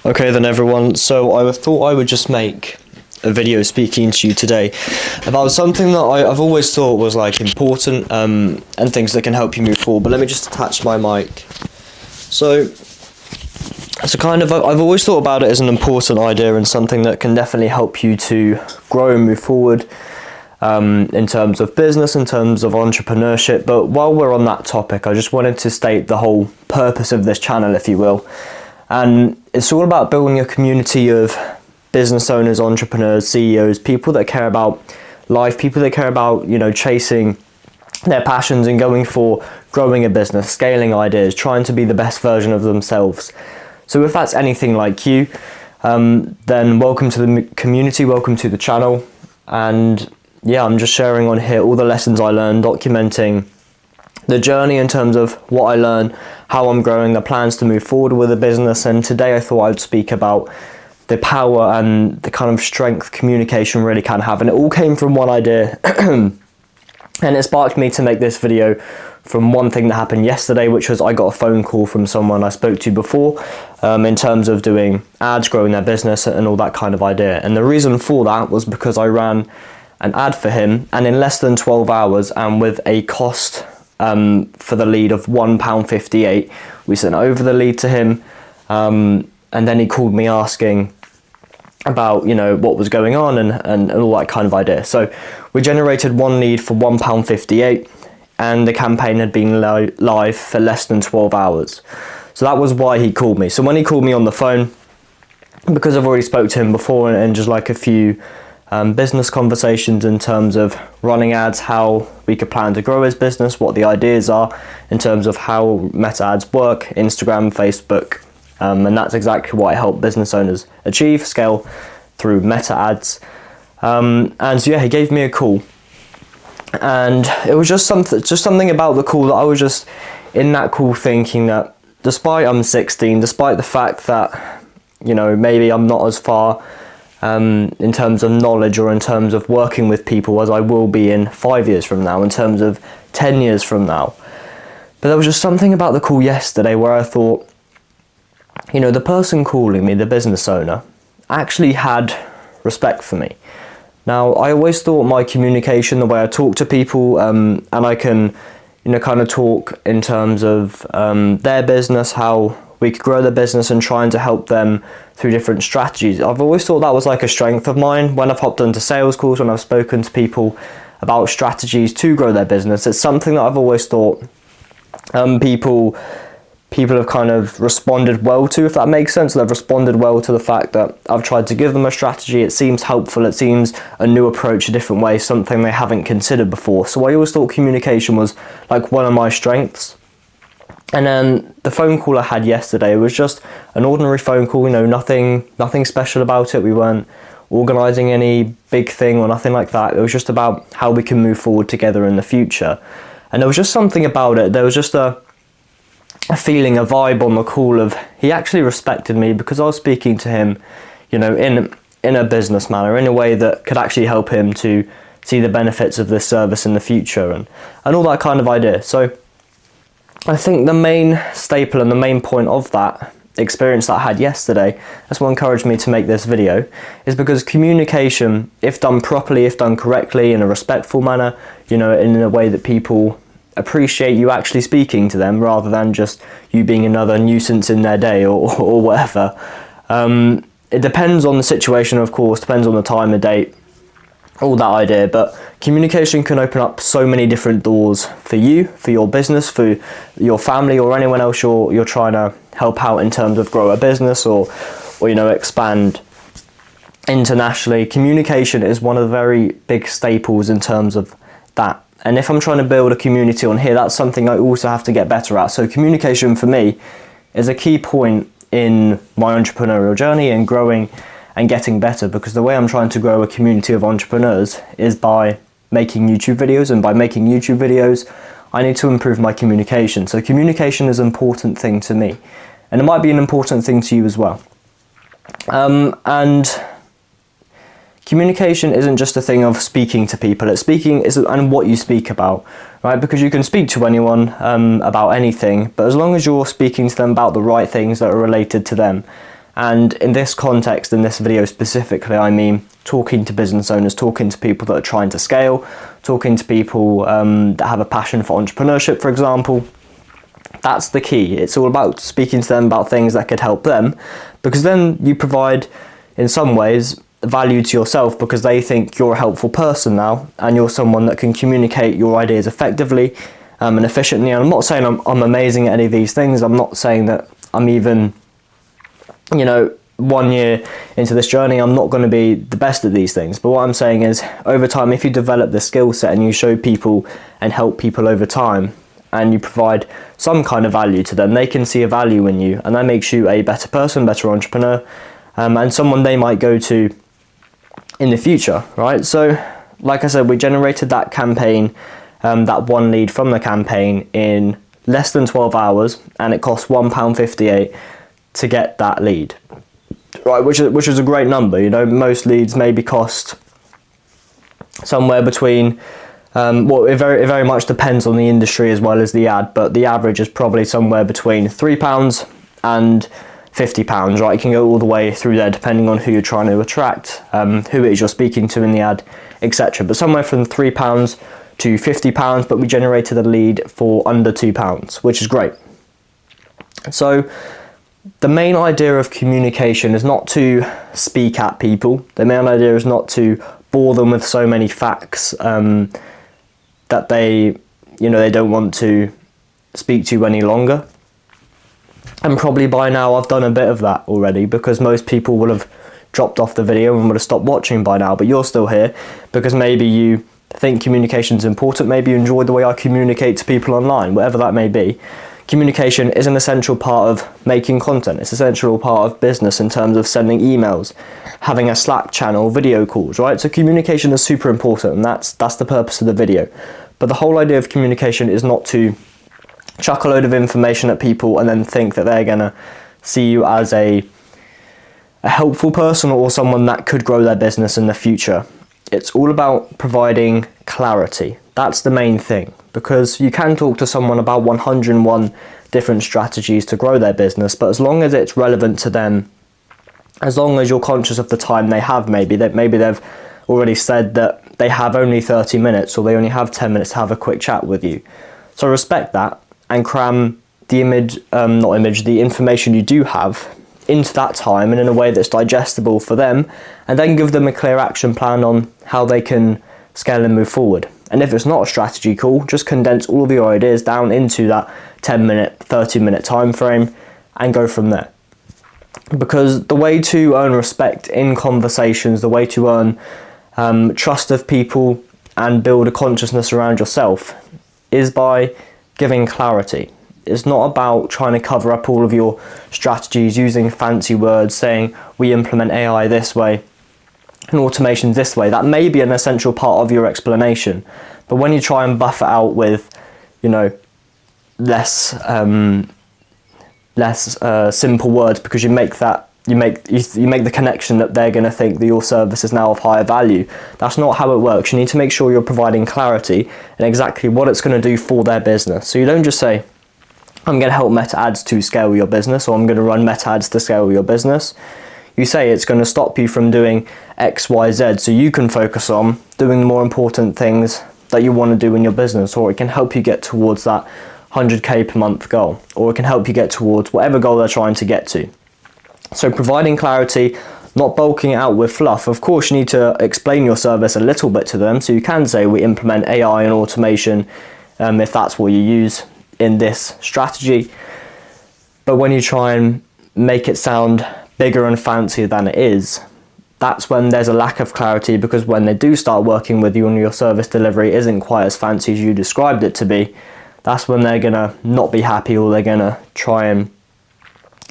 Okay then everyone, so I thought I would just make a video speaking to you today about something that I've always thought was like important and things that can help you move forward. But let me just attach my mic. So kind of, I've always thought about it as an important idea and something that can definitely help you to grow and move forward in terms of business, in terms of entrepreneurship. But while we're on that topic, I just wanted to state the whole purpose of this channel, if you will. And it's all about building a community of business owners, entrepreneurs, CEOs, people that care about life, people that care about, chasing their passions and going for growing a business, scaling ideas, trying to be the best version of themselves. So if that's anything like you, then welcome to the community, welcome to the channel. And yeah, I'm just sharing on here all the lessons I learned, documenting the journey in terms of what I learned, how I'm growing, the plans to move forward with the business. And today I thought I'd speak about the power and the kind of strength communication really can have. And it all came from one idea and it sparked me to make this video from one thing that happened yesterday, which was I got a phone call from someone I spoke to before in terms of doing ads, growing their business and all that kind of idea. And the reason for that was because I ran an ad for him, and in less than 12 hours and with a cost for the lead of £1.58, we sent over the lead to him, and then he called me asking about what was going on and all that kind of idea. So we generated one lead for £1.58, and the campaign had been live for less than 12 hours. So that was why he called me. So when he called me on the phone, because I've already spoke to him before and just like a few business conversations in terms of running ads, how we could plan to grow his business, what the ideas are in terms of how meta ads work, Instagram, Facebook, and that's exactly what I help business owners achieve, scale through meta ads. And so yeah, he gave me a call, and it was just something about the call that I was just in that call thinking that despite I'm 16, despite the fact that maybe I'm not as far in terms of knowledge or in terms of working with people as I will be in 5 years from now, in terms of 10 years from now. But there was just something about the call yesterday where I thought, the person calling me, the business owner, actually had respect for me. Now, I always thought my communication, the way I talk to people, and I can, kind of talk in terms of their business, how we could grow the business and trying to help them through different strategies. I've always thought that was like a strength of mine. When I've hopped into sales calls, when I've spoken to people about strategies to grow their business, it's something that I've always thought people have kind of responded well to, if that makes sense. They've responded well to the fact that I've tried to give them a strategy. It seems helpful. It seems a new approach, a different way, something they haven't considered before. So I always thought communication was like one of my strengths. And then the phone call I had yesterday was just an ordinary phone call, nothing special about it. We weren't organising any big thing or nothing like that. It was just about how we can move forward together in the future. And there was just something about it. There was just a feeling, a vibe on the call of he actually respected me because I was speaking to him, in a business manner, in a way that could actually help him to see the benefits of this service in the future and all that kind of idea. So I think the main staple and the main point of that experience that I had yesterday, that's what encouraged me to make this video, is because communication, if done properly, if done correctly, in a respectful manner, in a way that people appreciate you actually speaking to them rather than just you being another nuisance in their day or whatever. It depends on the situation, of course, depends on the time of day, all that idea, but communication can open up so many different doors for you, for your business, for your family, or anyone else you're trying to help out in terms of grow a business or expand internationally. Communication is one of the very big staples in terms of that. And if I'm trying to build a community on here, that's something I also have to get better at. So communication for me is a key point in my entrepreneurial journey and growing and getting better, because the way I'm trying to grow a community of entrepreneurs is by making YouTube videos, and by making YouTube videos I need to improve my communication. So communication is an important thing to me, and it might be an important thing to you as well. And communication isn't just a thing of speaking to people, it's speaking and what you speak about, right? Because you can speak to anyone about anything, but as long as you're speaking to them about the right things that are related to them And in this context, in this video specifically, I mean talking to business owners, talking to people that are trying to scale, talking to people that have a passion for entrepreneurship, for example. That's the key. It's all about speaking to them about things that could help them, because then you provide, in some ways, value to yourself, because they think you're a helpful person now and you're someone that can communicate your ideas effectively and efficiently. And I'm not saying I'm amazing at any of these things. I'm not saying that I'm even, 1 year into this journey, I'm not going to be the best at these things. But what I'm saying is, over time, if you develop the skill set and you show people and help people over time, and you provide some kind of value to them, they can see a value in you, and that makes you a better person, better entrepreneur, and someone they might go to in the future, right? So, like I said, we generated that campaign, that one lead from the campaign in less than 12 hours, and it cost £1.58 to get that lead, right? Which is a great number. Most leads maybe cost somewhere between, it very much depends on the industry as well as the ad, but the average is probably somewhere between £3 and £50, right? It can go all the way through there depending on who you're trying to attract, who it is you're speaking to in the ad, etc. But somewhere from £3 to £50, but we generated a lead for under £2, which is great. So the main idea of communication is not to speak at people. The main idea is not to bore them with so many facts that they don't want to speak to you any longer. And probably by now I've done a bit of that already, because most people will have dropped off the video and would have stopped watching by now, but you're still here because maybe you think communication is important, maybe you enjoy the way I communicate to people online, whatever that may be. Communication is an essential part of making content. It's an essential part of business in terms of sending emails, having a Slack channel, video calls, right? So communication is super important, and that's the purpose of the video. But the whole idea of communication is not to chuck a load of information at people and then think that they're going to see you as a helpful person or someone that could grow their business in the future. It's all about providing clarity. That's the main thing, because you can talk to someone about 101 different strategies to grow their business, but as long as it's relevant to them, as long as you're conscious of the time they have, maybe they've already said that they have only 30 minutes or they only have 10 minutes to have a quick chat with you. So respect that and cram the the information you do have into that time and in a way that's digestible for them, and then give them a clear action plan on how they can scale and move forward. And if it's not a strategy call, just condense all of your ideas down into that 10-minute, 30-minute time frame and go from there. Because the way to earn respect in conversations, the way to earn trust of people and build a consciousness around yourself is by giving clarity. It's not about trying to cover up all of your strategies using fancy words, saying we implement AI this way and automations this way. That may be an essential part of your explanation, but when you try and buff it out with, less simple words, because you make the connection that they're going to think that your service is now of higher value. That's not how it works. You need to make sure you're providing clarity and exactly what it's going to do for their business. So you don't just say, I'm going to help meta ads to scale your business, or I'm going to run meta ads to scale your business. You say it's going to stop you from doing X, Y, Z, so you can focus on doing the more important things that you want to do in your business, or it can help you get towards that 100k per month goal, or it can help you get towards whatever goal they're trying to get to. So providing clarity, not bulking it out with fluff. Of course, you need to explain your service a little bit to them, so you can say we implement AI and automation if that's what you use in this strategy. But when you try and make it sound bigger and fancier than it is, that's when there's a lack of clarity, because when they do start working with you and your service delivery isn't quite as fancy as you described it to be, that's when they're gonna not be happy, or they're gonna try and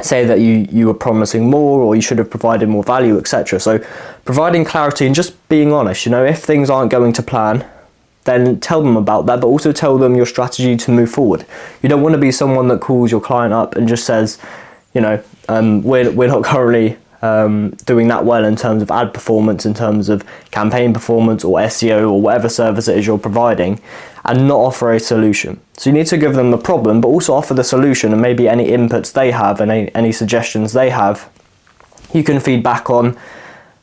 say that you were promising more, or you should have provided more value, etc. So providing clarity and just being honest, if things aren't going to plan, then tell them about that, but also tell them your strategy to move forward. You don't want to be someone that calls your client up and just says, we're not currently doing that well in terms of ad performance, in terms of campaign performance or SEO or whatever service it is you're providing, and not offer a solution. So you need to give them the problem, but also offer the solution and maybe any inputs they have and any suggestions they have you can feed back on,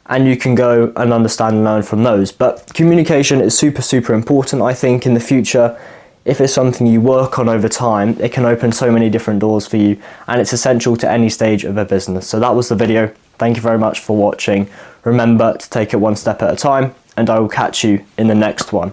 and you can go and understand and learn from those. But communication is super, super important. I think in the future, if it's something you work on over time, it can open so many different doors for you, and it's essential to any stage of a business. So that was the video. Thank you very much for watching. Remember to take it one step at a time, and I will catch you in the next one.